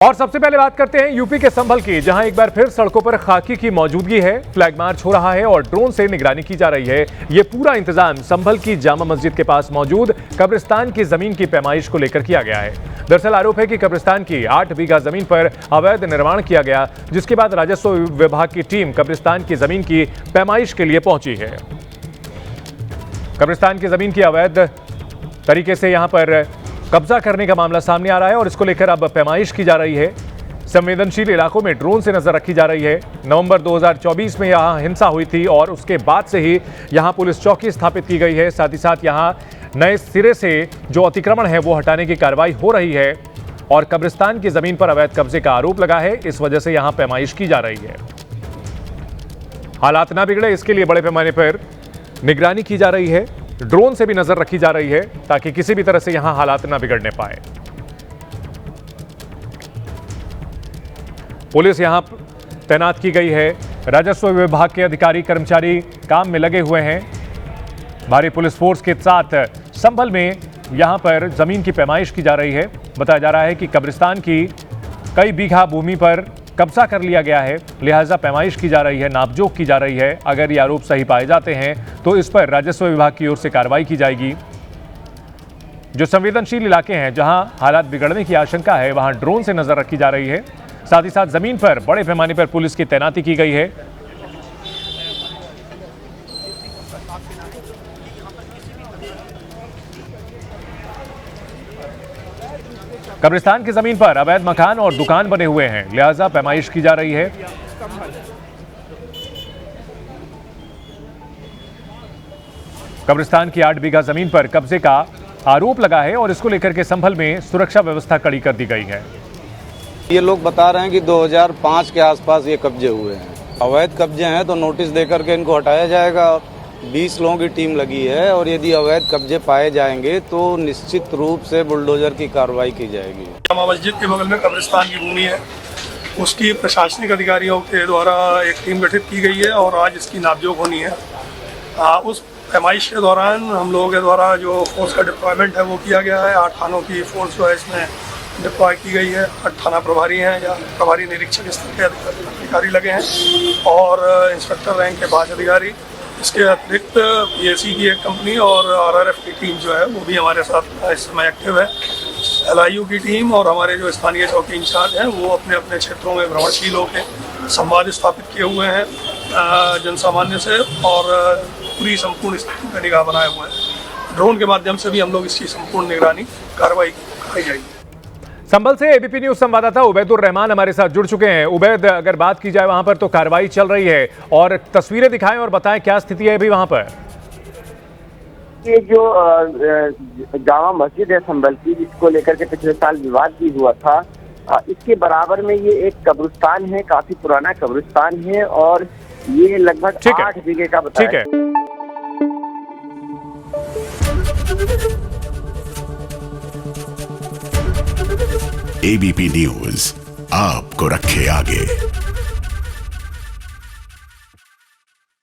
और सबसे पहले बात करते हैं यूपी के संभल की, जहां एक बार फिर सड़कों पर खाकी की मौजूदगी है। फ्लैग मार्च हो रहा है और ड्रोन से निगरानी की जा रही है। यह पूरा इंतजाम संभल की जामा मस्जिद के पास मौजूद कब्रिस्तान की जमीन की पैमाइश को लेकर किया गया है। दरअसल आरोप है कि कब्रिस्तान की 8 बीघा जमीन पर अवैध निर्माण किया गया, जिसके बाद राजस्व विभाग की टीम कब्रिस्तान की जमीन की पैमाइश के लिए पहुंची है। कब्रिस्तान की जमीन की अवैध तरीके से यहां पर कब्जा करने का मामला सामने आ रहा है और इसको लेकर अब पैमाइश की जा रही है। संवेदनशील इलाकों में ड्रोन से नजर रखी जा रही है। नवंबर 2024 में यहां हिंसा हुई थी और उसके बाद से ही यहां पुलिस चौकी स्थापित की गई है। साथ ही साथ यहां नए सिरे से जो अतिक्रमण है वो हटाने की कार्रवाई हो रही है और कब्रिस्तान की जमीन पर अवैध कब्जे का आरोप लगा है। इस वजह से यहां पैमाइश की जा रही है। हालात ना बिगड़े, इसके लिए बड़े पैमाने पर निगरानी की जा रही है। ड्रोन से भी नजर रखी जा रही है ताकि किसी भी तरह से यहां हालात ना बिगड़ने पाए। पुलिस यहां तैनात की गई है। राजस्व विभाग के अधिकारी कर्मचारी काम में लगे हुए हैं। भारी पुलिस फोर्स के साथ संभल में यहां पर जमीन की पैमाइश की जा रही है। बताया जा रहा है कि कब्रिस्तान की कई बीघा भूमि पर कब्जा कर लिया गया है, लिहाजा पैमाइश की जा रही है, नापजोख की जा रही है। अगर ये आरोप सही पाए जाते हैं तो इस पर राजस्व विभाग की ओर से कार्रवाई की जाएगी। जो संवेदनशील इलाके हैं जहां हालात बिगड़ने की आशंका है, वहां ड्रोन से नजर रखी जा रही है। साथ ही साथ जमीन पर बड़े पैमाने पर पुलिस की तैनाती की गई है। कब्रिस्तान की जमीन पर अवैध मकान और दुकान बने हुए हैं, लिहाजा पैमाइश की जा रही है। कब्रिस्तान की 8 बीघा जमीन पर कब्जे का आरोप लगा है और इसको लेकर के संभल में सुरक्षा व्यवस्था कड़ी कर दी गई है। ये लोग बता रहे हैं कि 2005 के आसपास ये कब्जे हुए हैं। अवैध कब्जे हैं तो नोटिस देकर के इनको हटाया जाएगा। 20 लोगों की टीम लगी है और यदि अवैध कब्जे पाए जाएंगे तो निश्चित रूप से बुलडोजर की कार्रवाई की जाएगी। जामा मस्जिद के बगल में कब्रिस्तान की भूमि है, उसकी प्रशासनिक अधिकारियों के द्वारा एक टीम गठित की गई है और आज इसकी नापजोख होनी है। उस पैमाइश के दौरान हम लोगों के द्वारा जो फोर्स का डिप्लॉयमेंट है वो किया गया है। 8 थानों की फोर्स जो है इसमें डिप्लॉय की गई है। 8 थाना प्रभारी हैं या प्रभारी निरीक्षक स्तर के अधिकारी लगे हैं और इंस्पेक्टर रैंक के 5 अधिकारी। इसके अतिरिक्त पीएसी की एक कंपनी और आरआरएफ की टीम जो है वो भी हमारे साथ इस समय एक्टिव है। एलआईयू की टीम और हमारे जो स्थानीय चौकी इंचार्ज हैं वो अपने अपने क्षेत्रों में भ्रमणशील होकर संवाद स्थापित किए हुए हैं जनसामान्य से और पूरी संपूर्ण स्थिति पर निगाह बनाए हुए हैं। ड्रोन के माध्यम से भी हम लोग इसकी संपूर्ण निगरानी कार्रवाई कराई जाएगी। संभल से एबीपी न्यूज संवाददाता उबैदुर रहमान हमारे साथ जुड़ चुके हैं। उबैद, अगर बात की जाए वहां पर तो कार्रवाई चल रही है और तस्वीरें दिखाएं और बताएं क्या स्थिति है अभी वहां पर। ये जो जामा मस्जिद है संभल की, जिसको लेकर के पिछले साल विवाद भी हुआ था, इसके बराबर में ये एक कब्रिस्तान है, काफी पुराना कब्रिस्तान है और ये लगभग 8 बीघे का बताया। ठीक है। एबीपी न्यूज आपको रखे आगे।